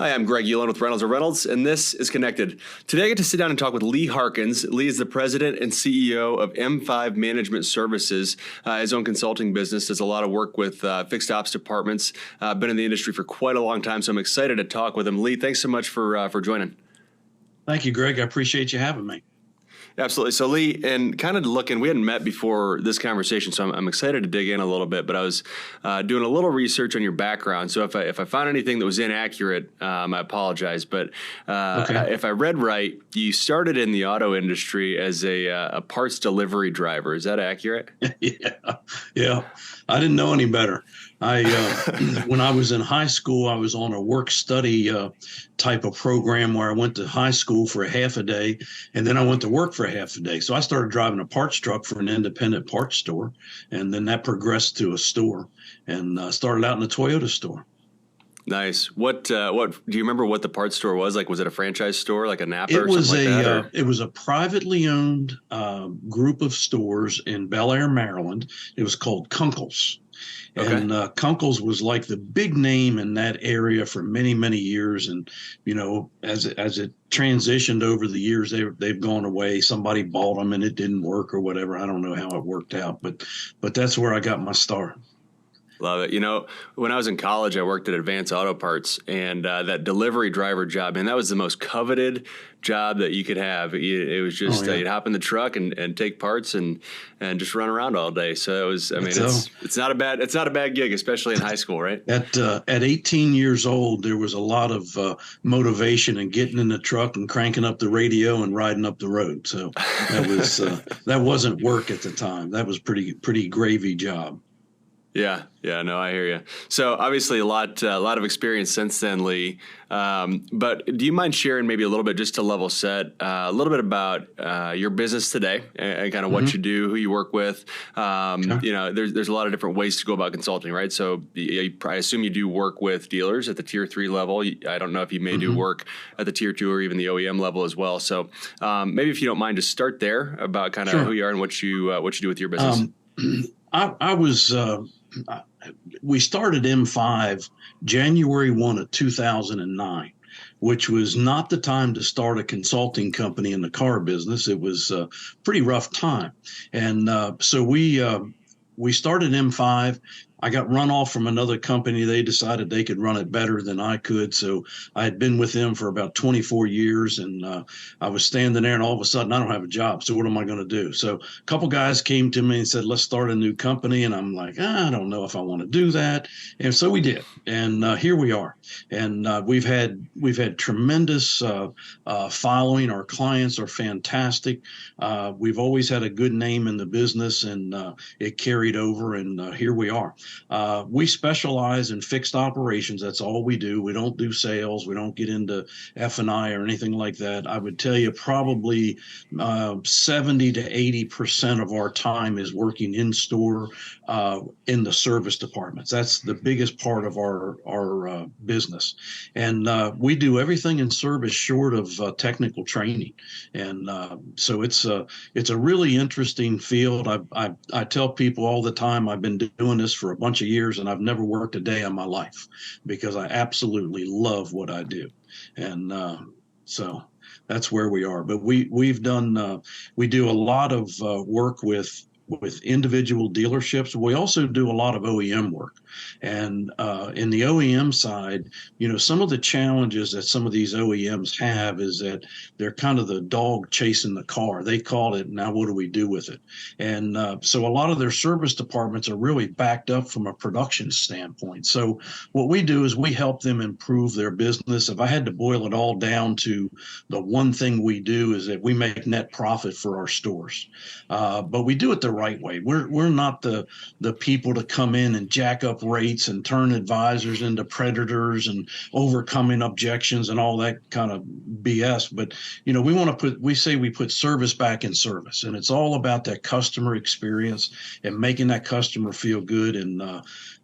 Hi, I'm Greg Ulan with Reynolds & Reynolds, and this is Connected. Today I get to sit down and talk with Lee Harkins. Lee is the president and CEO of M5 Management Services, his own consulting business, does a lot of work with fixed ops departments, been in the industry for quite a long time, so I'm excited to talk with him. Lee, thanks so much for joining. Thank you, Greg. I appreciate you having me. Absolutely. So Lee, and kind of looking, we hadn't met before this conversation, so I'm excited to dig in a little bit, but I was doing a little research on your background. So if I found anything that was inaccurate, I apologize. But Okay. if I read right, you started in the auto industry as a parts delivery driver. Is that accurate? Yeah. I didn't know any better. When I was in high school, I was on a work study type of program where I went to high school for a half a day, and then I went to work for a half a day. So I started driving a parts truck for an independent parts store, and then that progressed to a store, and started out in a Toyota store. Nice. What do you remember what the parts store was? Like, was it a franchise store, like a Napa or something like that? It was a privately owned group of stores in Bel Air, Maryland. It was called Kunkel's. Okay. And Kunkel's was like the big name in that area for many, many years. And, as it transitioned over the years, they've gone away. Somebody bought them and it didn't work or whatever. I don't know how it worked out, but that's where I got my start. Love it. When I was in college, I worked at Advance Auto Parts, and that delivery driver job, and that was the most coveted job that you could have. It was just you'd hop in the truck and take parts and just run around all day. So it was. It's not a bad gig, especially in high school, right? At 18 years old, there was a lot of motivation in getting in the truck and cranking up the radio and riding up the road. So that wasn't work at the time. That was pretty gravy job. Yeah, no, I hear you. So obviously a lot of experience since then, Lee. But do you mind sharing maybe a little bit, just to level set, a little bit about your business today and kind of what you do, who you work with? Sure. There's a lot of different ways to go about consulting, right? So I assume you do work with dealers at the tier 3 level. I don't know if you may do work at the tier 2 or even the OEM level as well. So maybe if you don't mind, just start there about kind of Sure. who you are and what you do with your business. We started M5 January 1 of 2009, which was not the time to start a consulting company in the car business. It was a pretty rough time. And so we started M5. I got run off from another company. They decided they could run it better than I could. So I had been with them for about 24 years, and I was standing there, and all of a sudden I don't have a job. So what am I going to do? So a couple guys came to me and said, let's start a new company. And I'm like, I don't know if I want to do that. And so we did. And here we are. And we've had tremendous following. Our clients are fantastic. We've always had a good name in the business, and it carried over. And here we are. We specialize in fixed operations. That's all we do. We don't do sales. We don't get into F&I or anything like that. I would tell you probably 70 to 80% of our time is working in store in the service departments. That's the biggest part of our business. And we do everything in service short of technical training. And so it's a really interesting field. I tell people all the time, I've been doing this for a bunch of years, and I've never worked a day in my life because I absolutely love what I do. And so that's where we are. But we do a lot of work with individual dealerships. We also do a lot of OEM work. And in the OEM side, some of the challenges that some of these OEMs have is that they're kind of the dog chasing the car. They call it, now what do we do with it? And so a lot of their service departments are really backed up from a production standpoint. So what we do is we help them improve their business. If I had to boil it all down to the one thing we do is that we make net profit for our stores. But we do it the right way. We're not the people to come in and jack up rates and turn advisors into predators and overcoming objections and all that kind of BS. But we put service back in service, and it's all about that customer experience and making that customer feel good. And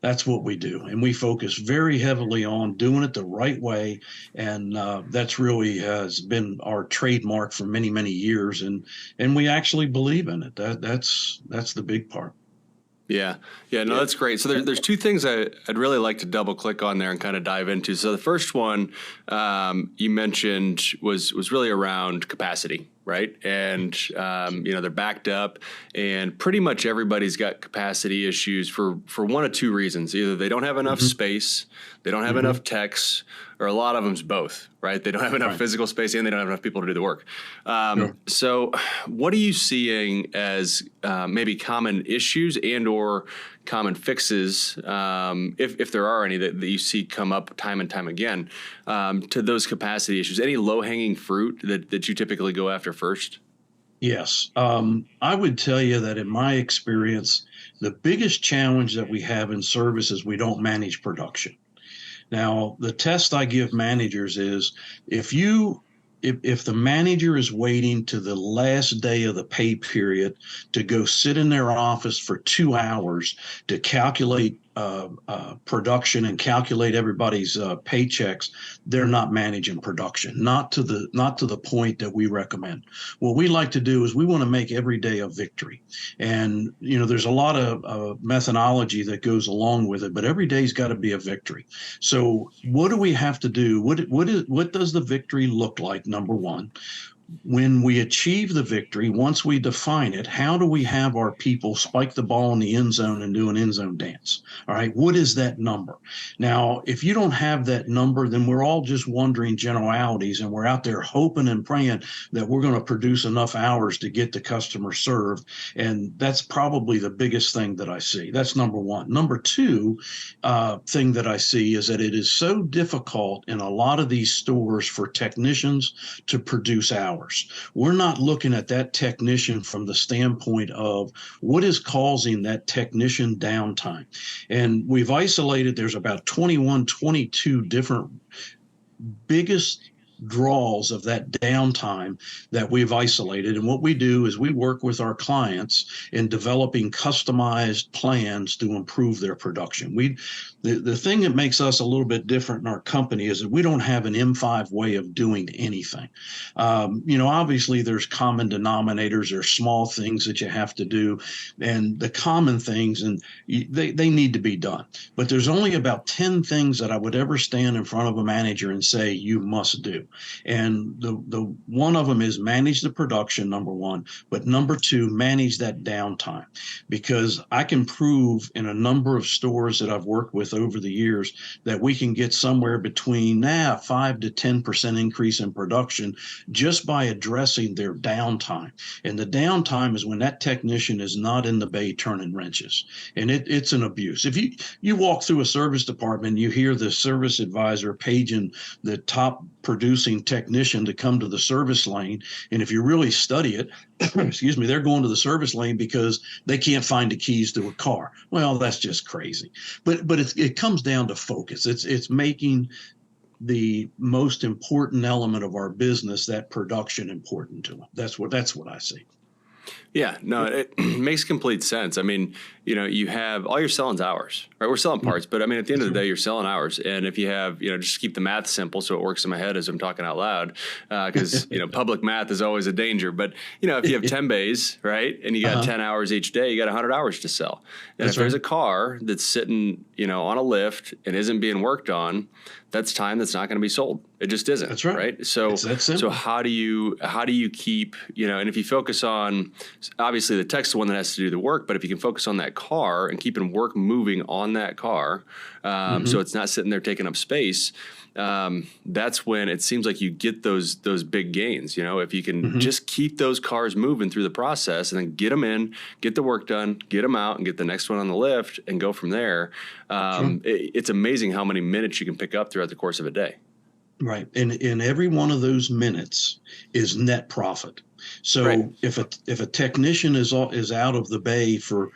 that's what we do. And we focus very heavily on doing it the right way. And that's really has been our trademark for many, many years. And we actually believe in it. That's the big part. Yeah. Yeah. No, that's great. So there's two things I'd really like to double click on there and kind of dive into. So the first one you mentioned was really around capacity, right? And, they're backed up, and pretty much everybody's got capacity issues for one of two reasons. Either they don't have enough space, they don't have enough techs, or a lot of them's both, right? They don't have enough physical space and they don't have enough people to do the work. So what are you seeing as maybe common issues and or common fixes, if there are any that you see come up time and time again, to those capacity issues? Any low-hanging fruit that you typically go after first? Yes. I would tell you that in my experience, the biggest challenge that we have in service is we don't manage production. Now, the test I give managers is if the manager is waiting to the last day of the pay period to go sit in their office for 2 hours to calculate production and calculate everybody's paychecks, they're not managing production, not to the point that we recommend. What we like to do is we want to make every day a victory. And, there's a lot of methodology that goes along with it, but every day's got to be a victory. So what do we have to do? What does the victory look like? Number one, when we achieve the victory, once we define it, how do we have our people spike the ball in the end zone and do an end zone dance? All right. What is that number? Now, if you don't have that number, then we're all just wondering generalities, and we're out there hoping and praying that we're going to produce enough hours to get the customer served. And that's probably the biggest thing that I see. That's number one. Number two thing that I see is that it is so difficult in a lot of these stores for technicians to produce hours. We're not looking at that technician from the standpoint of what is causing that technician downtime. And we've isolated, there's about 21, 22 different biggest draws of that downtime that we've isolated. And what we do is we work with our clients in developing customized plans to improve their production. The thing that makes us a little bit different in our company is that we don't have an M5 way of doing anything. Obviously there's common denominators, there's small things that you have to do, and the common things, and they need to be done. But there's only about 10 things that I would ever stand in front of a manager and say, you must do. And the one of them is manage the production, number one, but number two, manage that downtime. Because I can prove in a number of stores that I've worked with over the years that we can get somewhere between 5 to 10% increase in production just by addressing their downtime. And the downtime is when that technician is not in the bay turning wrenches. And it's an abuse. If you walk through a service department, you hear the service advisor paging the top producing technician to come to the service lane. And if you really study it, excuse me, they're going to the service lane because they can't find the keys to a car. Well, that's just crazy. But it comes down to focus. It's making the most important element of our business, that production, important to them. That's what I see. Yeah, no, it makes complete sense. I mean, you have all you're selling is hours, right? We're selling parts, but I mean, at the end of the day, you're selling hours. And if you have, just keep the math simple so it works in my head as I'm talking out loud, because, public math is always a danger. But, if you have 10 bays, right, and you got 10 hours each day, you got 100 hours to sell. And if there's a car that's sitting, on a lift and isn't being worked on, that's time that's not going to be sold. It just isn't. That's right. So how do you keep, and if you focus on, obviously the tech's the one that has to do the work, but if you can focus on that car and keeping work moving on that car, so it's not sitting there taking up space, that's when it seems like you get those big gains. If you can just keep those cars moving through the process and then get them in, get the work done, get them out and get the next one on the lift and go from there. It's amazing how many minutes you can pick up throughout the course of a day. Right. And every one of those minutes is net profit. So if a technician is out of the bay for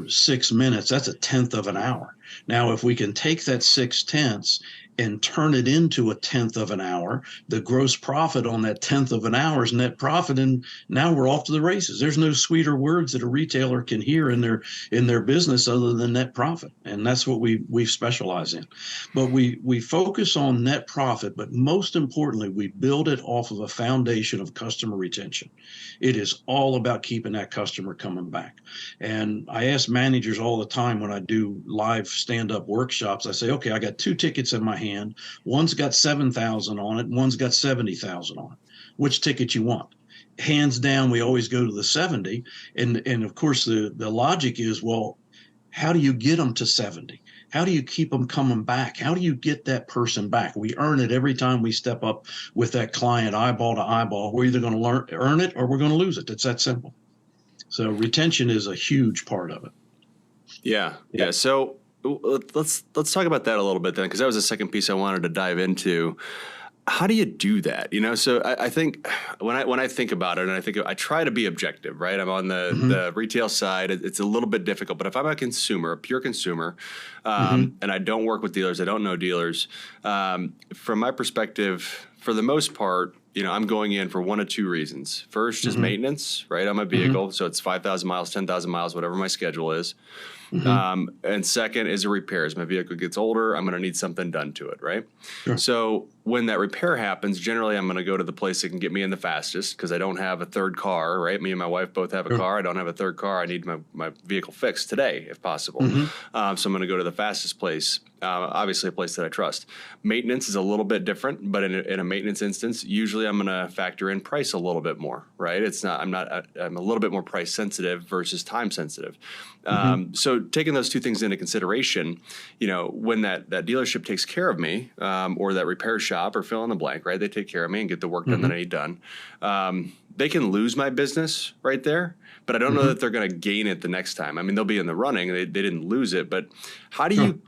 6 minutes, that's a tenth of an hour. Now, if we can take that 6/10 and turn it into a tenth of an hour. The gross profit on that tenth of an hour is net profit, and now we're off to the races. There's no sweeter words that a retailer can hear in their business other than net profit, and that's what we specialize in. But we focus on net profit, but most importantly, we build it off of a foundation of customer retention. It is all about keeping that customer coming back. And I ask managers all the time when I do live stand-up workshops, I say, okay, I got two tickets in my hand. One's got 7,000 on it, and one's got 70,000 on it. Which ticket you want? Hands down, we always go to the 70. And of course, the logic is, well, how do you get them to 70? How do you keep them coming back? How do you get that person back? We earn it every time we step up with that client eyeball to eyeball. We're either going to earn it or we're going to lose it. It's that simple. So retention is a huge part of it. Yeah. So let's talk about that a little bit then, because that was the second piece I wanted to dive into. How do you do that? So I think when I think about it, and I try to be objective, right? I'm on the retail side. It's a little bit difficult, but if I'm a consumer, a pure consumer, and I don't work with dealers, I don't know dealers. From my perspective, for the most part, I'm going in for one of two reasons. First is maintenance, right, on my vehicle. So it's 5,000 miles, 10,000 miles, whatever my schedule is. And second is a repair. As my vehicle gets older, I'm going to need something done to it, right? Sure. So when that repair happens, generally I'm going to go to the place that can get me in the fastest, because I don't have a third car, right? Me and my wife both have a car. I don't have a third car. I need my vehicle fixed today, if possible. So I'm going to go to the fastest place, obviously a place that I trust. Maintenance is a little bit different, but in a maintenance instance, usually I'm going to factor in price a little bit more, right? I'm a little bit more price sensitive versus time sensitive. So taking those two things into consideration, when that dealership takes care of me, or that repair shop, or fill in the blank, right? They take care of me and get the work done that I need done. They can lose my business right there, but I don't know that they're going to gain it the next time. I mean, they'll be in the running. They didn't lose it, but how do you,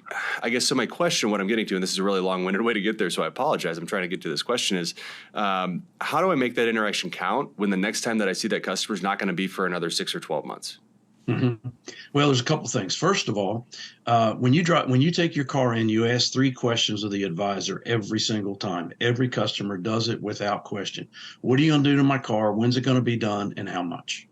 I guess, so my question, what I'm getting to, and this is a really long-winded way to get there, so I apologize. I'm trying to get to this question is, how do I make that interaction count when the next time that I see that customer is not going to be for another 6 or 12 months? Well, there's a couple things. First of all, when you take your car in, you ask 3 questions of the advisor every single time. Every customer does it without question. What are you going to do to my car? When's it going to be done, and how much?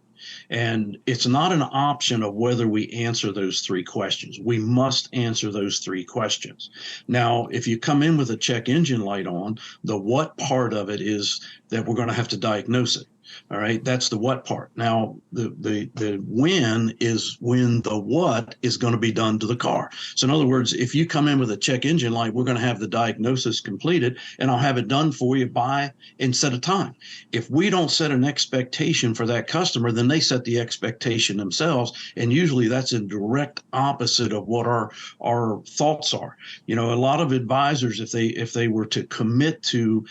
And it's not an option of whether we answer those 3 questions. We must answer those 3 questions. Now, if you come in with a check engine light on, the what part of it is that we're going to have to diagnose it. All right, that's the what part. Now, the when is when the what is going to be done to the car. So in other words, if you come in with a check engine light, we're going to have the diagnosis completed, and I'll have it done for you by and set a time. If we don't set an expectation for that customer, then they set the expectation themselves, and usually that's a direct opposite of what our thoughts are. A lot of advisors, if they were to commit to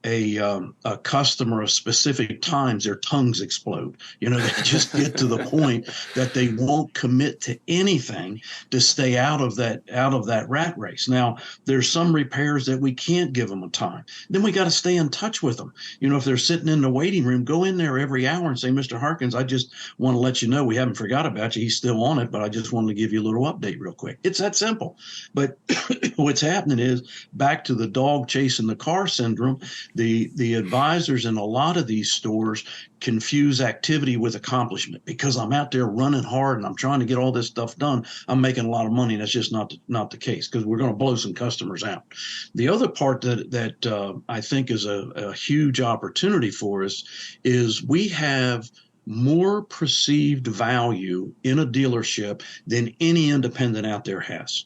a customer of specific times, their tongues explode. They just get to the point that they won't commit to anything to stay out of that rat race. Now, there's some repairs that we can't give them a time. Then we got to stay in touch with them. If they're sitting in the waiting room, go in there every hour and say, Mr. Harkins, I just want to let you know we haven't forgot about you. He's still on it, but I just wanted to give you a little update real quick. It's that simple. But what's happening is, back to the dog chasing the car syndrome, the advisors in a lot of these stores confuse activity with accomplishment. Because I'm out there running hard and I'm trying to get all this stuff done, I'm making a lot of money, and that's just not the case, because we're going to blow some customers out. The other part that I think is a huge opportunity for us is we have more perceived value in a dealership than any independent out there has.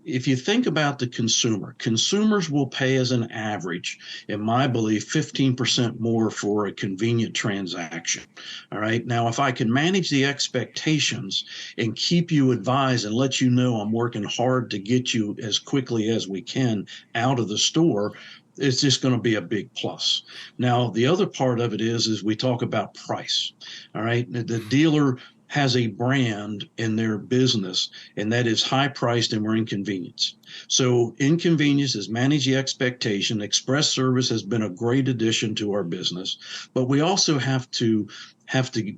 If you think about the consumer, consumers will pay, as an average, in my belief, 15% more for a convenient transaction. All right. Now, if I can manage the expectations and keep you advised and let you know I'm working hard to get you as quickly as we can out of the store, it's just going to be a big plus. Now, the other part of it is we talk about price. All right. The dealer has a brand in their business, and that is high priced, and we're inconvenience. So inconvenience is manage the expectation. Express service has been a great addition to our business, but we also have to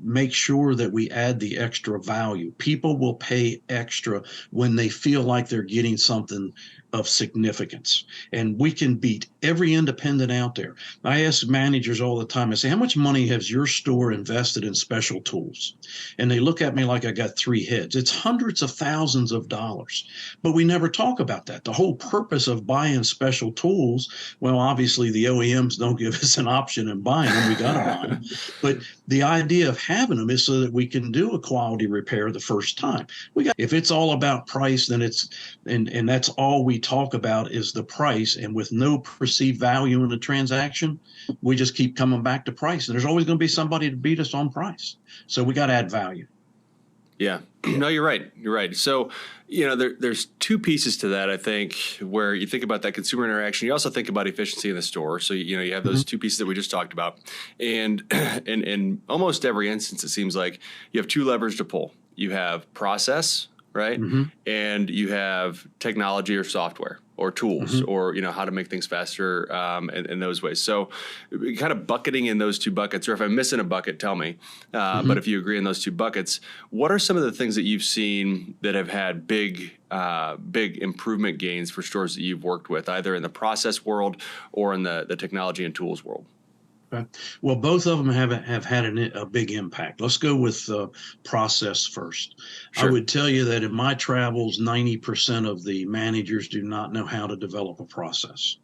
make sure that we add the extra value. People will pay extra when they feel like they're getting something of significance, and we can beat every independent out there. I ask managers all the time, I say, how much money has your store invested in special tools? And they look at me like I got three heads. It's hundreds of thousands of dollars, but we never talk about that. The whole purpose of buying special tools, well, obviously the OEMs don't give us an option in buying them. We got to buy them. But the idea of having them is so that we can do a quality repair the first time. If it's all about price, then and that's all we talk about is the price, and with no perceived value in the transaction, we just keep coming back to price, and there's always going to be somebody to beat us on price. So we got to add value. Yeah, no, you're right. You're right. So, there's two pieces to that, I think, where you think about that consumer interaction. You also think about efficiency in the store. So, you have those two pieces that we just talked about. And in almost every instance, it seems like you have two levers to pull. You have process, right? And you have technology or software or tools or, how to make things faster in those ways. So kind of bucketing in those two buckets, or if I'm missing a bucket, tell me. But if you agree in those two buckets, what are some of the things that you've seen that have had big improvement gains for stores that you've worked with, either in the process world or in the technology and tools world? Okay. Well, both of them have had a big impact. Let's go with process first. Sure. I would tell you that in my travels, 90% of the managers do not know how to develop a process.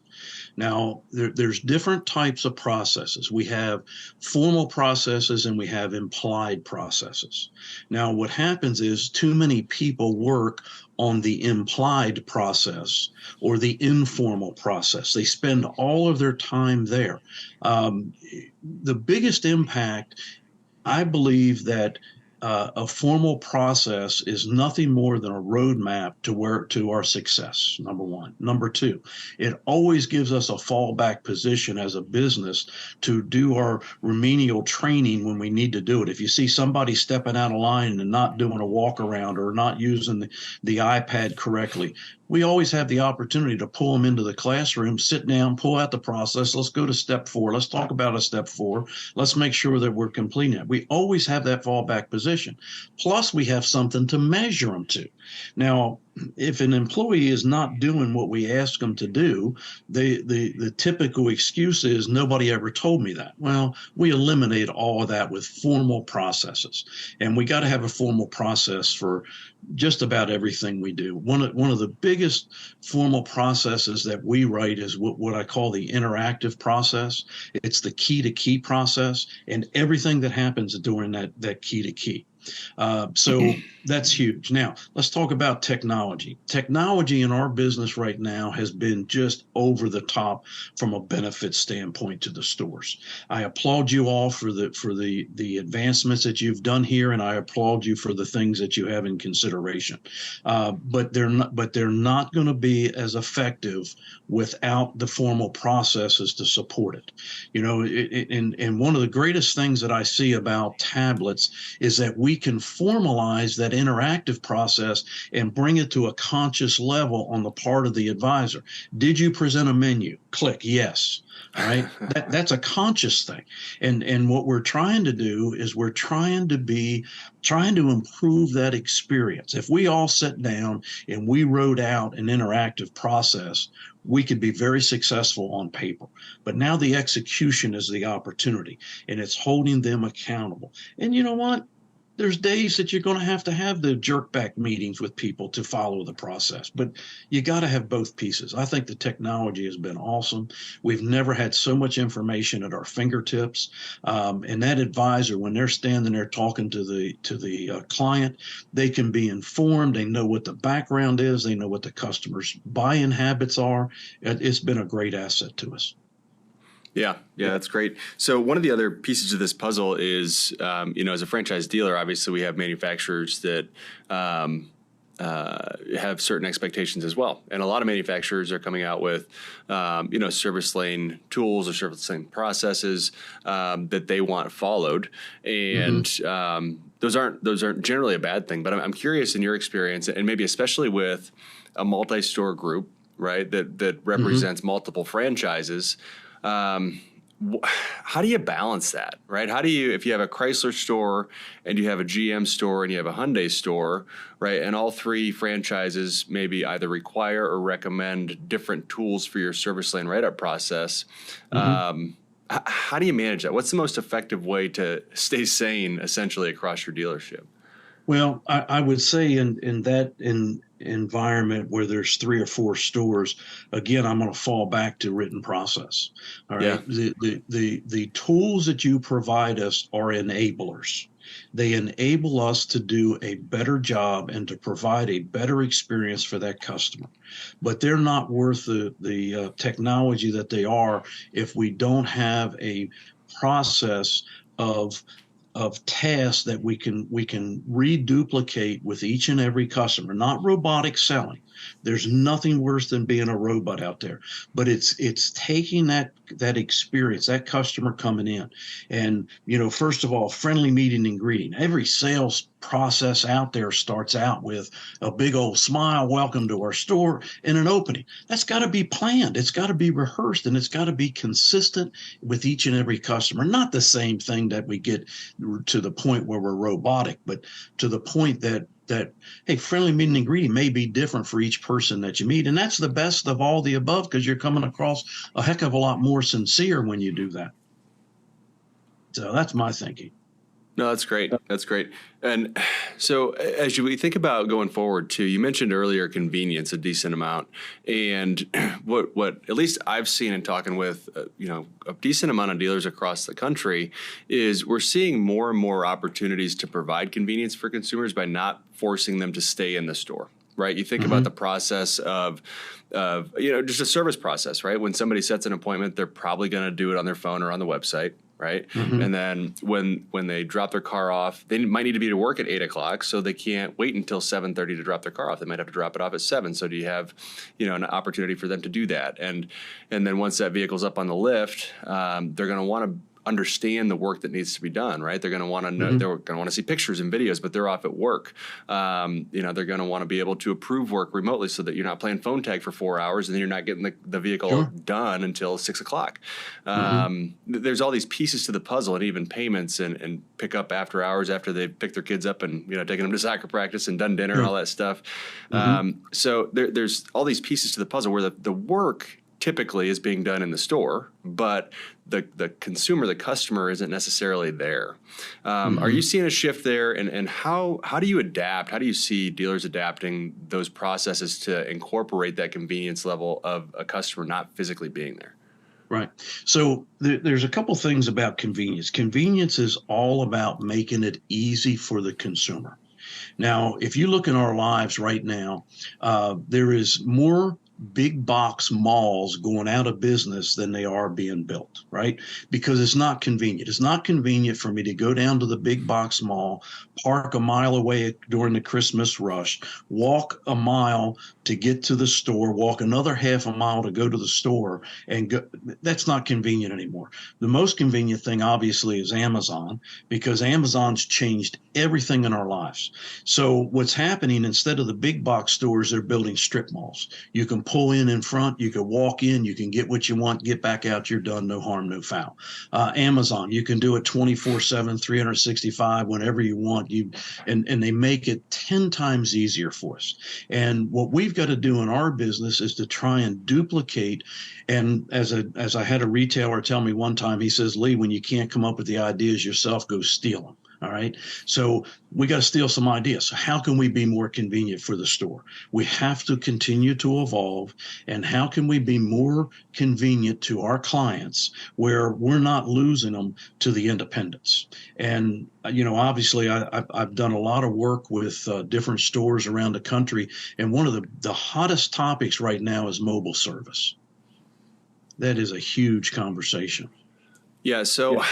Now, there's different types of processes. We have formal processes and we have implied processes. Now, what happens is too many people work on the implied process or the informal process. They spend all of their time there. The biggest impact, I believe that a formal process is nothing more than a roadmap to our success, number one. Number two, it always gives us a fallback position as a business to do our remedial training when we need to do it. If you see somebody stepping out of line and not doing a walk around or not using the iPad correctly, we always have the opportunity to pull them into the classroom, sit down, pull out the process. Let's go to step 4. Let's talk about a step 4. Let's make sure that we're completing it. We always have that fallback position. Plus, we have something to measure them to. Now, if an employee is not doing what we ask them to do, the typical excuse is nobody ever told me that. Well, we eliminate all of that with formal processes. And we got to have a formal process for just about everything we do. One of the biggest formal processes that we write is what I call the interactive process. It's the key to key process, and everything that happens during that key to key. So that's huge. Now, let's talk about technology. Technology in our business right now has been just over the top from a benefit standpoint to the stores. I applaud you all for the advancements that you've done here, and I applaud you for the things that you have in consideration. But they're not going to be as effective without the formal processes to support it. And one of the greatest things that I see about tablets is that we can formalize that interactive process and bring it to a conscious level on the part of the advisor. Did you present a menu? Click yes. All right. That's a conscious thing. And what we're trying to do is we're trying to improve that experience. If we all sit down and we wrote out an interactive process, we could be very successful on paper. But now the execution is the opportunity, and it's holding them accountable. And you know what? There's days that you're going to have the jerk back meetings with people to follow the process, but you got to have both pieces. I think the technology has been awesome. We've never had so much information at our fingertips. And that advisor, when they're standing there talking to the client, they can be informed. They know what the background is. They know what the customer's buying habits are. It's been a great asset to us. Yeah, that's great. So one of the other pieces of this puzzle is, as a franchise dealer, obviously we have manufacturers that have certain expectations as well. And a lot of manufacturers are coming out with, service lane tools or service lane processes that they want followed. And those aren't generally a bad thing. But I'm curious in your experience, and maybe especially with a multi-store group, right, that represents multiple franchises. how do you balance that, right? How do you, if you have a Chrysler store and you have a GM store and you have a Hyundai store, right? And all three franchises maybe either require or recommend different tools for your service lane write-up process. How do you manage that? What's the most effective way to stay sane essentially across your dealership? Well, I would say in that environment where there's 3 or 4 stores, again, I'm going to fall back to written process. All Yeah. right. The tools that you provide us are enablers. They enable us to do a better job and to provide a better experience for that customer. But they're not worth the technology that they are if we don't have a process of tasks that we can reduplicate with each and every customer. Not robotic selling. There's nothing worse than being a robot out there, but it's taking that experience, that customer coming in, and first of all, friendly meeting and greeting. Every sales process out there starts out with a big old smile, welcome to our store, and an opening. That's got to be planned. It's got to be rehearsed, and it's got to be consistent with each and every customer. Not the same thing that we get to the point where we're robotic, but to the point that hey, friendly meeting and greeting may be different for each person that you meet. And that's the best of all the above, because you're coming across a heck of a lot more sincere when you do that. So that's my thinking. No, that's great. That's great. And so as we think about going forward too, you mentioned earlier convenience a decent amount. And what at least I've seen in talking with, a decent amount of dealers across the country is we're seeing more and more opportunities to provide convenience for consumers by not forcing them to stay in the store. Right. You think about the process of just a service process, right? When somebody sets an appointment, they're probably going to do it on their phone or on the website. Right. And then when they drop their car off, they might need to be to work at 8 o'clock. So they can't wait until 7:30 to drop their car off. They might have to drop it off at 7. So do you have, an opportunity for them to do that? And then once that vehicle's up on the lift, they're going to want to understand the work that needs to be done, right? They're going to want to know, they're going to want to see pictures and videos, but they're off at work. They're going to want to be able to approve work remotely so that you're not playing phone tag for 4 hours and then you're not getting the vehicle done until 6 o'clock. There's all these pieces to the puzzle, and even payments and pick up after hours after they've picked their kids up and, taking them to soccer practice and done dinner and all that stuff. So there's all these pieces to the puzzle where the work typically is being done in the store, but the consumer, the customer, isn't necessarily there. Are you seeing a shift there? And how do you adapt? How do you see dealers adapting those processes to incorporate that convenience level of a customer not physically being there? Right. So there's a couple things about convenience. Convenience is all about making it easy for the consumer. Now, if you look in our lives right now, there is more big box malls going out of business than they are being built, right? Because it's not convenient. It's not convenient for me to go down to the big box mall, park a mile away during the Christmas rush, walk a mile to get to the store, walk another half a mile to go to the store, and go. That's not convenient anymore. The most convenient thing, obviously, is Amazon, because Amazon's changed everything in our lives. So what's happening, instead of the big box stores, they're building strip malls. You can pull in front, you can walk in, you can get what you want, get back out, you're done, no harm, no foul. Amazon, you can do it 24/7, 365, whenever you want. And they make it 10 times easier for us. And what we've got to do in our business is to try and duplicate. And as I had a retailer tell me one time, he says, Lee, when you can't come up with the ideas yourself, go steal them. All right. So we got to steal some ideas. So how can we be more convenient for the store? We have to continue to evolve. And how can we be more convenient to our clients where we're not losing them to the independents? And, obviously I've done a lot of work with different stores around the country. And one of the hottest topics right now is mobile service. That is a huge conversation. Yeah. So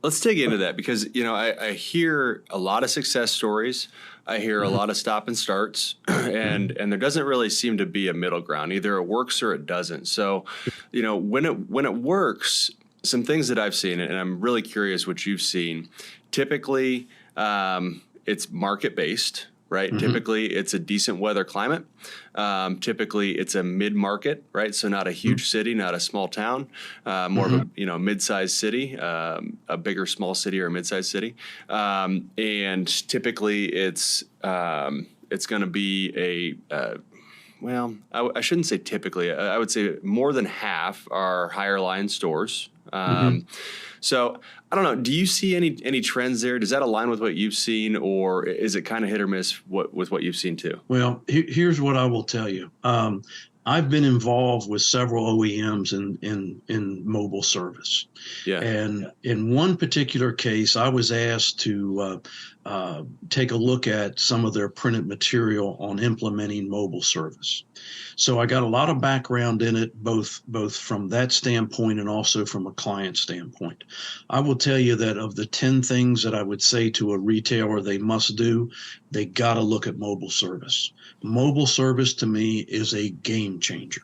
let's dig into that, because, I hear a lot of success stories. I hear a lot of stop and starts, and there doesn't really seem to be a middle ground. Either it works or it doesn't. So, when it works, some things that I've seen, and I'm really curious what you've seen, typically it's market based. right? Typically, it's a decent weather climate. Typically, it's a mid-market, right? So not a huge city, not a small town, more of a mid-sized city, a bigger small city or a mid-sized city, and typically it's going to be well, I shouldn't say typically. I would say more than half are higher line stores. So I don't know. Do you see any trends there? Does that align with what you've seen, or is it kind of hit or miss with what you've seen too? Well, here's what I will tell you. I've been involved with several OEMs in mobile service. Yeah. And in one particular case, I was asked to take a look at some of their printed material on implementing mobile service. So I got a lot of background in it, both from that standpoint and also from a client standpoint. I will tell you that of the 10 things that I would say to a retailer they must do, they got to look at mobile service. Mobile service to me is a game changer.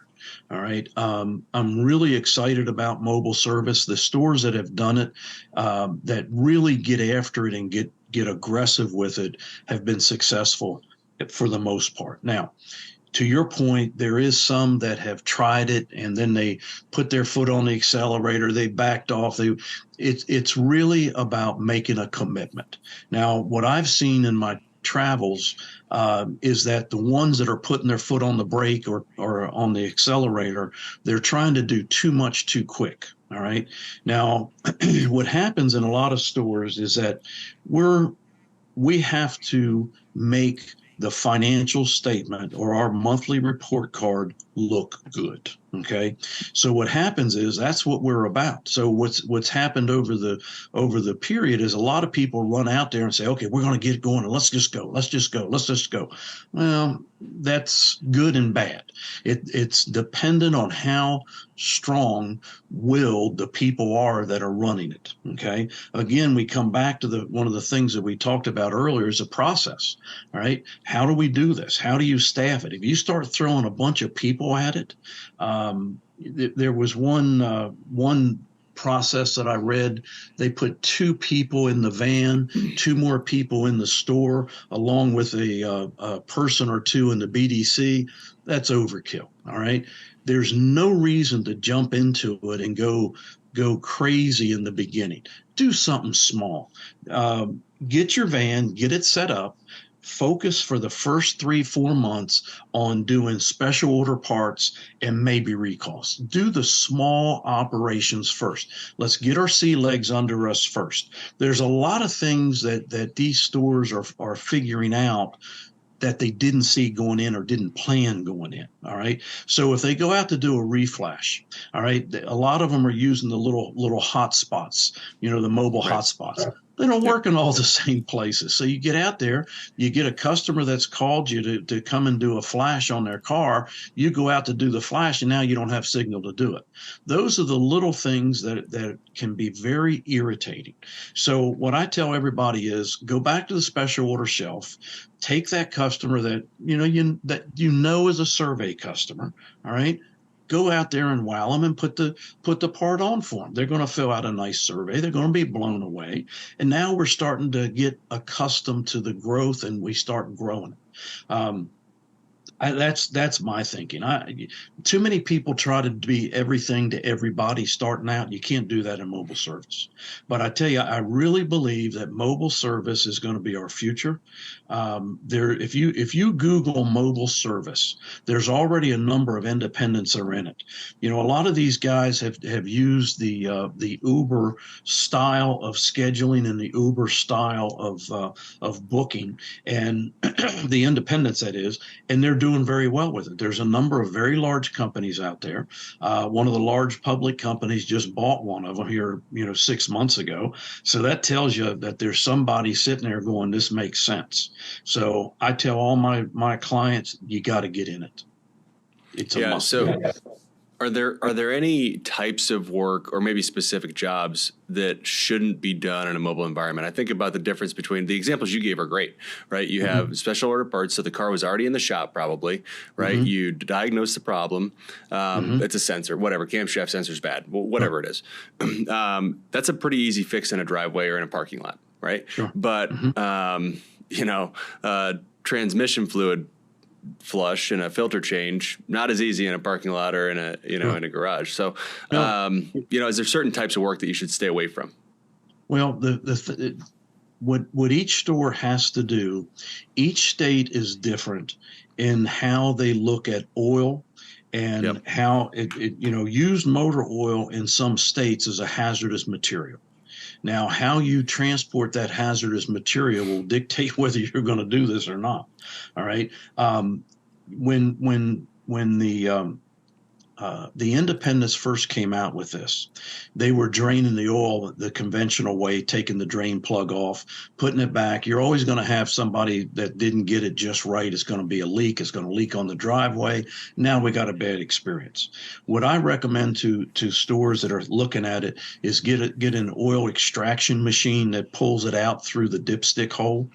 All right. I'm really excited about mobile service. The stores that have done it, that really get after it and get aggressive with it, have been successful for the most part. Now, to your point, there is some that have tried it and then they put their foot on the accelerator, they backed off. It's really about making a commitment. Now, what I've seen in my travels is that the ones that are putting their foot on the brake or on the accelerator, they're trying to do too much too quick. All right. Now, what happens in a lot of stores is that we have to make the financial statement or our monthly report card look good. Okay. So what happens is that's what we're about. So what's happened over the period is a lot of people run out there and say, okay, we're going to get going and let's just go. Well, that's good and bad. It's dependent on how strong-willed the people are that are running it. Okay. Again, we come back to one of the things that we talked about earlier is a process. All right. How do we do this? How do you staff it? If you start throwing a bunch of people at it, there was one process that I read. They put 2 people in the van, 2 more people in the store, along with a person or 2 in the BDC. That's overkill. All right. There's no reason to jump into it and go crazy in the beginning. Do something small. Get your van, get it set up. Focus for the first 3-4 months on doing special order parts and maybe recalls. Do the small operations first. Let's get our sea legs under us first. There's a lot of things that these stores are figuring out that they didn't see going in or didn't plan going in. All right. So if they go out to do a reflash, all right, a lot of them are using the little hot spots, the mobile hot spots. They don't work in all the same places. So you get out there, you get a customer that's called you to come and do a flash on their car. You go out to do the flash and now you don't have signal to do it. Those are the little things that can be very irritating. So what I tell everybody is go back to the special order shelf, take that customer that you know is a survey customer, all right? Go out there and wow them and put the part on for them. They're going to fill out a nice survey. They're going to be blown away. And now we're starting to get accustomed to the growth and we start growing. That's my thinking. Too many people try to be everything to everybody starting out. You can't do that in mobile service. But I tell you, I really believe that mobile service is going to be our future. If you Google mobile service, there's already a number of independents that are in it. A lot of these guys have used the Uber style of scheduling and the Uber style of booking, and the independents, that is, and they're doing very well with it. There's a number of very large companies out there. One of the large public companies just bought one of them here, 6 months ago. So that tells you that there's somebody sitting there going, this makes sense. So I tell all my clients, you got to get in it. It's a must. So are there any types of work or maybe specific jobs that shouldn't be done in a mobile environment? I think about the difference between the examples you gave are great, right? You have special order parts, so the car was already in the shop probably, right? You diagnose the problem. It's a sensor, whatever, camshaft sensor's bad, whatever it is. That's a pretty easy fix in a driveway or in a parking lot, right? Sure. But transmission fluid flush and a filter change, not as easy in a parking lot or in in a garage. So, is there certain types of work that you should stay away from? Well, what each store has to do, each state is different in how they look at oil and how used motor oil in some states is a hazardous material. Now, how you transport that hazardous material will dictate whether you're going to do this or not. All right. When the independents first came out with this, they were draining the oil the conventional way, taking the drain plug off, putting it back. You're always going to have somebody that didn't get it just right. It's going to be a leak. It's going to leak on the driveway. Now we got a bad experience. What I recommend to stores that are looking at it is get an oil extraction machine that pulls it out through the dipstick hole.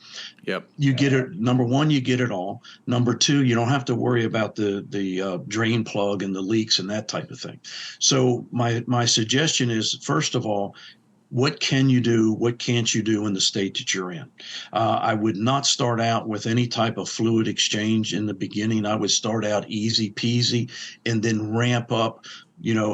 Yep. You get it. Number one, you get it all. Number two, you don't have to worry about the drain plug and the leaks and that type of thing. So my suggestion is, first of all, what can you do? What can't you do in the state that you're in? I would not start out with any type of fluid exchange in the beginning. I would start out easy peasy and then ramp up.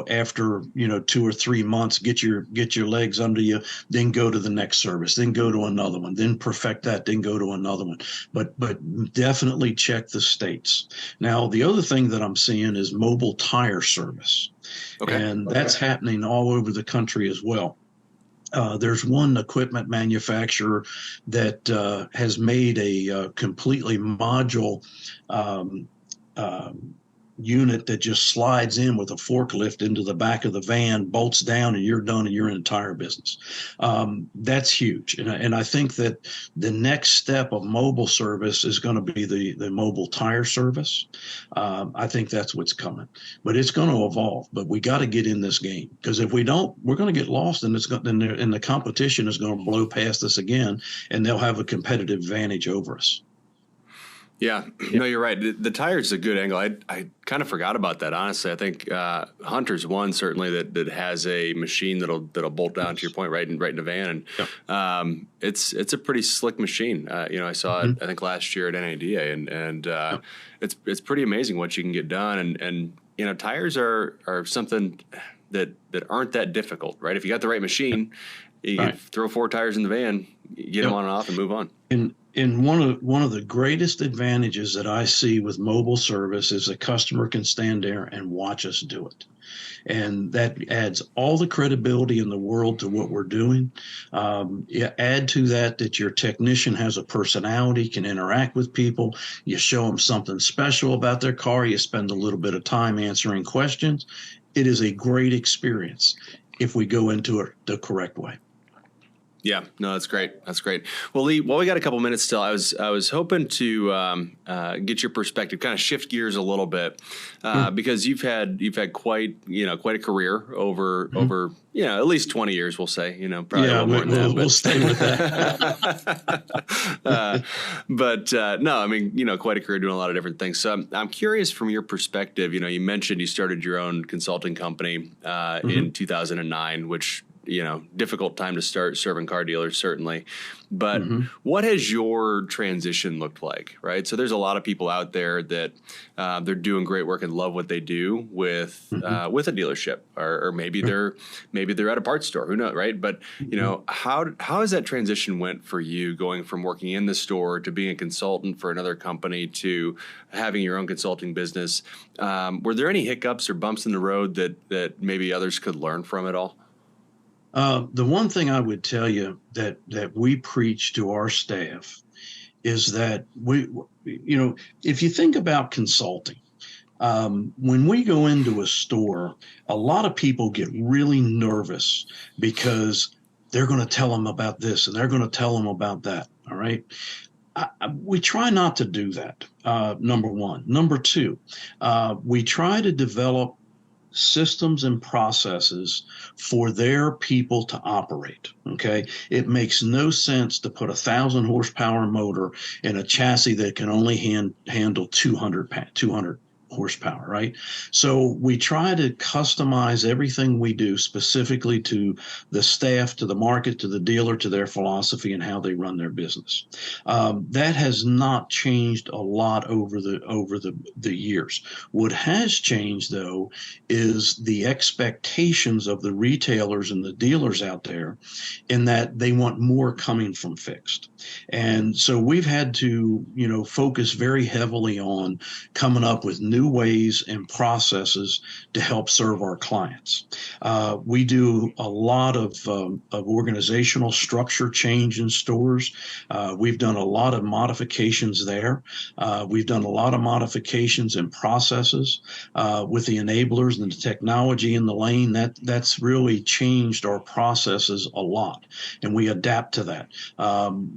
After 2 or 3 months, get your legs under you, then go to the next service, then go to another one, then perfect that, then go to another one. But definitely check the states. Now, the other thing that I'm seeing is mobile tire service, and that's happening all over the country as well. There's one equipment manufacturer that has made a completely module unit that just slides in with a forklift into the back of the van, bolts down, and you're done, and you're in the tire business. That's huge. And I think that the next step of mobile service is going to be the mobile tire service. I think that's what's coming. But it's going to evolve. But we got to get in this game, because if we don't, we're going to get lost, and and the competition is going to blow past us again, and they'll have a competitive advantage over us. Yeah, no, you're right. The tire is a good angle. I kind of forgot about that, honestly. I think Hunter's one certainly that has a machine that'll bolt down, to your point, right in the van, and it's a pretty slick machine. I saw it I think last year at NADA, and it's pretty amazing what you can get done. And tires are something that aren't that difficult, right? If you got the right machine, you can throw 4 tires in the van, get them on and off, and move on. And one of the greatest advantages that I see with mobile service is a customer can stand there and watch us do it. And that adds all the credibility in the world to what we're doing. Add to that your technician has a personality, can interact with people. You show them something special about their car. You spend a little bit of time answering questions. It is a great experience if we go into it the correct way. Yeah, no, that's great. That's great. Well, Lee, we got a couple minutes still. I was hoping to get your perspective, kind of shift gears a little bit, because you've had quite a career over at least 20 years, we'll say. Probably a little more than that. We'll stay with that. But no, I mean, quite a career doing a lot of different things. So I'm curious from your perspective. You mentioned you started your own consulting company in 2009, which difficult time to start serving car dealers, certainly. But what has your transition looked like, right? So there's a lot of people out there that they're doing great work and love what they do with a dealership, or maybe they're at a parts store, who knows, right? But how has that transition went for you, going from working in the store to being a consultant for another company to having your own consulting business? Were there any hiccups or bumps in the road that maybe others could learn from it all? The one thing I would tell you that we preach to our staff is that if you think about consulting, when we go into a store, a lot of people get really nervous because they're going to tell them about this and they're going to tell them about that. All right. We try not to do that. Number one. Number two, we try to develop systems and processes for their people to operate. Okay. It makes no sense to put 1,000 horsepower motor in a chassis that can only handle 200 horsepower, right? So we try to customize everything we do specifically to the staff, to the market, to the dealer, to their philosophy and how they run their business. That has not changed a lot over the years. What has changed, though, is the expectations of the retailers and the dealers out there, in that they want more coming from fixed. And so we've had to, focus very heavily on coming up with new ways and processes to help serve our clients. We do a lot of organizational structure change in stores. We've done a lot of modifications there. We've done a lot of modifications in processes with the enablers and the technology in the lane. That's really changed our processes a lot, and we adapt to that.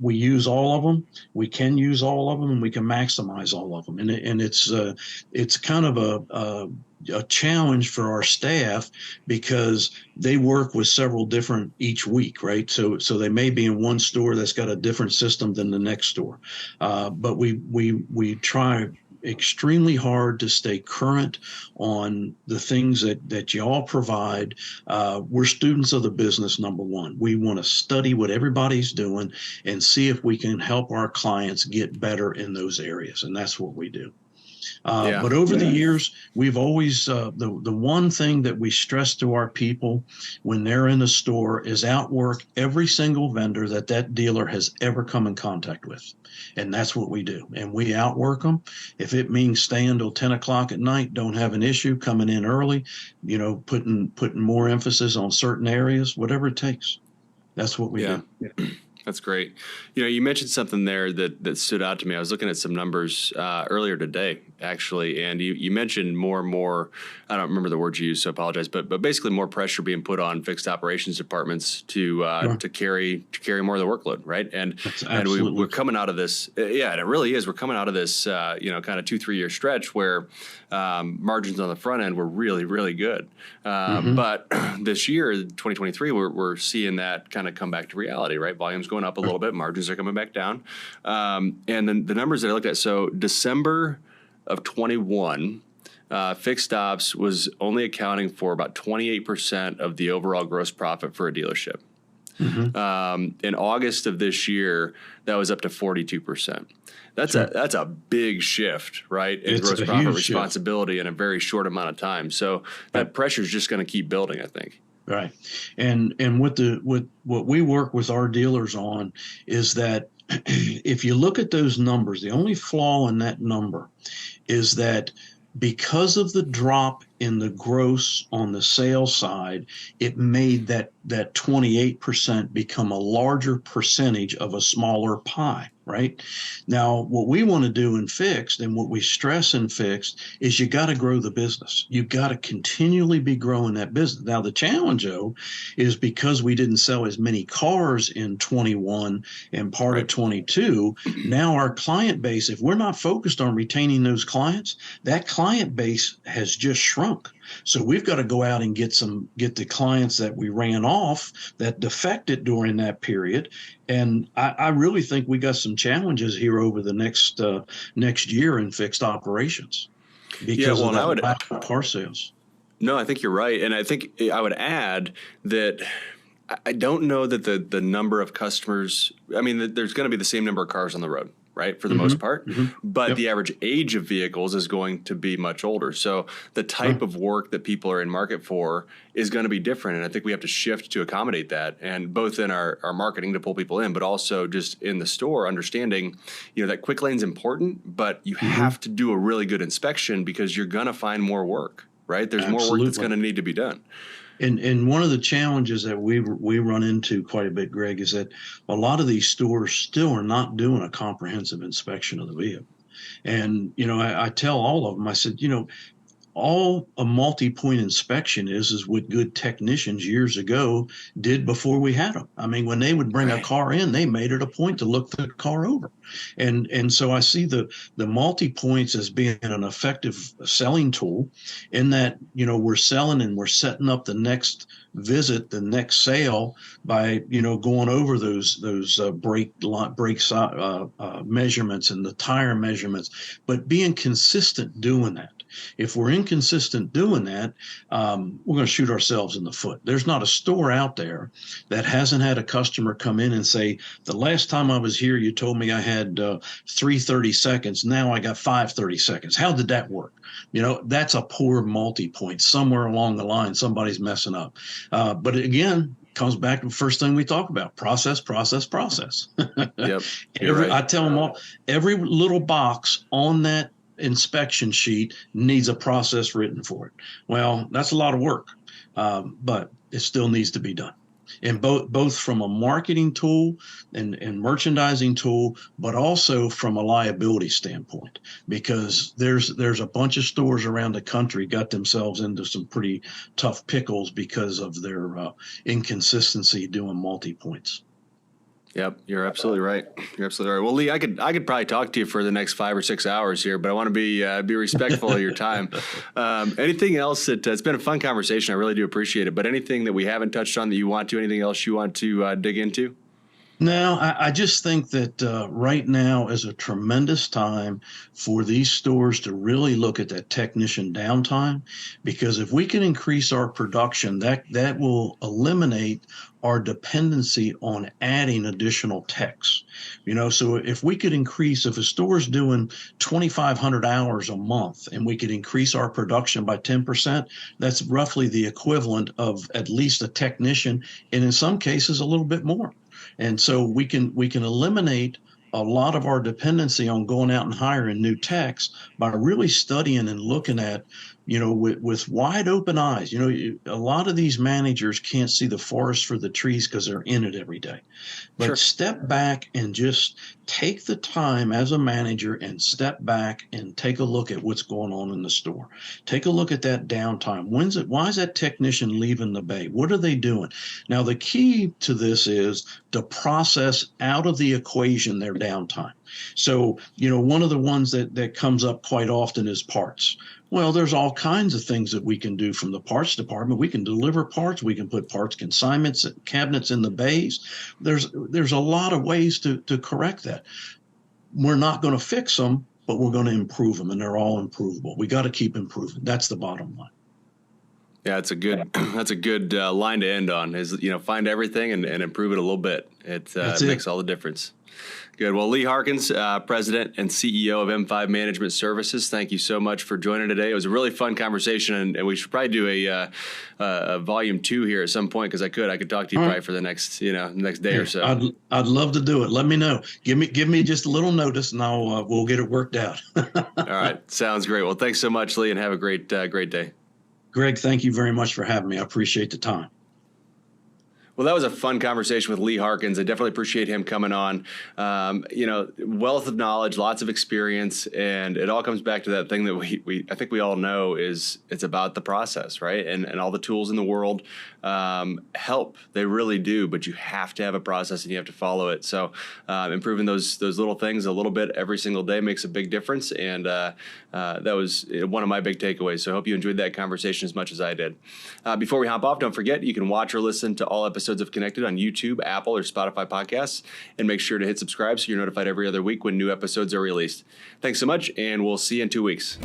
We use all of them. We can use all of them, and we can maximize all of them. And it's kind of a challenge for our staff, because they work with several different each week, right? So they may be in one store that's got a different system than the next store. But we try extremely hard to stay current on the things that y'all provide. We're students of the business, number one. We want to study what everybody's doing and see if we can help our clients get better in those areas. And that's what we do. But over the years, we've always, the one thing that we stress to our people when they're in the store is outwork every single vendor that dealer has ever come in contact with. And that's what we do. And we outwork them. If it means staying till 10 o'clock at night, don't have an issue, coming in early, putting more emphasis on certain areas, whatever it takes. That's what we do. Yeah. That's great. You mentioned something there that stood out to me. I was looking at some numbers earlier today, actually, and you mentioned more and more. I don't remember the word you used, so I apologize. But basically, more pressure being put on fixed operations departments to carry more of the workload, right? And we're coming out of this. Yeah, and it really is. We're coming out of this, kind of 2-3 year stretch where margins on the front end were really, really good. But this year, 2023, we're seeing that kind of come back to reality, right? Volumes going up a little bit, margins are coming back down. And then the numbers that I looked at, so December of 21, fixed ops was only accounting for about 28% of the overall gross profit for a dealership. In August of this year, that was up to 42%. That's a big shift, right? In gross profit responsibility in a very short amount of time. So that pressure is just going to keep building, I think. Right. And what we work with our dealers on is that if you look at those numbers, the only flaw in that number is that because of the drop in the gross on the sales side, it made that 28% become a larger percentage of a smaller pie, right? Now, what we want to do in fixed, and what we stress in fixed, is you got to grow the business. You've got to continually be growing that business. Now, the challenge, though, is because we didn't sell as many cars in 21 and part of 22, now our client base, if we're not focused on retaining those clients, that client base has just shrunk. So we've got to go out and get the clients that we ran off that defected during that period. And I really think we got some challenges here over the next year in fixed operations because of that lack of car sales. No, I think you're right. And I think I would add that I don't know that the number of customers, there's going to be the same number of cars on the road, right, for the most part. But the average age of vehicles is going to be much older. So the type of work that people are in market for is going to be different. And I think we have to shift to accommodate that, and both in our marketing to pull people in, but also just in the store, understanding, that quick lane's important, but you have to do a really good inspection because you're going to find more work, right? There's more work that's going to need to be done. And one of the challenges that we run into quite a bit, Greg, is that a lot of these stores still are not doing a comprehensive inspection of the vehicle. And, I tell all of them, I said, all a multi-point inspection is what good technicians years ago did before we had them. When they would bring a car in, they made it a point to look the car over. And so I see the multi-points as being an effective selling tool in that, we're selling and we're setting up the next visit the next sale by going over those brake measurements and the tire measurements, but being consistent doing that. If we're inconsistent doing that, we're going to shoot ourselves in the foot. There's not a store out there that hasn't had a customer come in and say, the last time I was here, you told me I had 3 30-seconds. Now I got 5 30-seconds. How did that work? That's a poor multi-point. Somewhere along the line, somebody's messing up. But again, comes back to the first thing we talk about: process. Yep. I tell them all, every little box on that inspection sheet needs a process written for it. Well, that's a lot of work, but it still needs to be done. And both from a marketing tool and merchandising tool, but also from a liability standpoint, because there's a bunch of stores around the country got themselves into some pretty tough pickles because of their inconsistency doing multi-points. Yep, you're absolutely right. Well, Lee, I could probably talk to you for the next 5 or 6 hours here, but I want to be respectful of your time. Anything else it's been a fun conversation. I really do appreciate it. But anything that we haven't touched on that you want to? Anything else you want to dig into? No, I just think that right now is a tremendous time for these stores to really look at that technician downtime, because if we can increase our production, that will eliminate our dependency on adding additional techs. So if we could increase, if a store's doing 2,500 hours a month and we could increase our production by 10%, that's roughly the equivalent of at least a technician, and in some cases a little bit more. And so we can eliminate a lot of our dependency on going out and hiring new techs by really studying and looking at, with wide open eyes. A lot of these managers can't see the forest for the trees because they're in it every day. But Sure. Step back and just take the time as a manager and step back and take a look at what's going on in the store. Take a look at that downtime. Why is that technician leaving the bay? What are they doing? Now, the key to this is to process out of the equation their downtime. So, one of the ones that comes up quite often is parts. Well, there's all kinds of things that we can do from the parts department. We can deliver parts. We can put parts consignments, cabinets in the bays. There's a lot of ways to correct that. We're not going to fix them, but we're going to improve them, and they're all improvable. We got to keep improving. That's the bottom line. Yeah, that's a good line to end on. Is find everything and improve it a little bit. It makes all the difference. Good. Well, Lee Harkins, President and CEO of M5 Management Services, thank you so much for joining today. It was a really fun conversation, and we should probably do a volume 2 here at some point, because I could talk to you probably for the next day or so. I'd love to do it. Let me know. Give me just a little notice, and we'll get it worked out. All right, sounds great. Well, thanks so much, Lee, and have a great day. Greg, thank you very much for having me. I appreciate the time. Well, that was a fun conversation with Lee Harkins. I definitely appreciate him coming on. Wealth of knowledge, lots of experience, and it all comes back to that thing that I think we all know is it's about the process, right? And all the tools in the world help. They really do, but you have to have a process and you have to follow it. So improving those little things a little bit every single day makes a big difference. And that was one of my big takeaways. So I hope you enjoyed that conversation as much as I did. Before we hop off, don't forget you can watch or listen to all episodes of Connected on YouTube, Apple, or Spotify podcasts, and make sure to hit subscribe so you're notified every other week when new episodes are released. Thanks so much, and we'll see you in 2 weeks.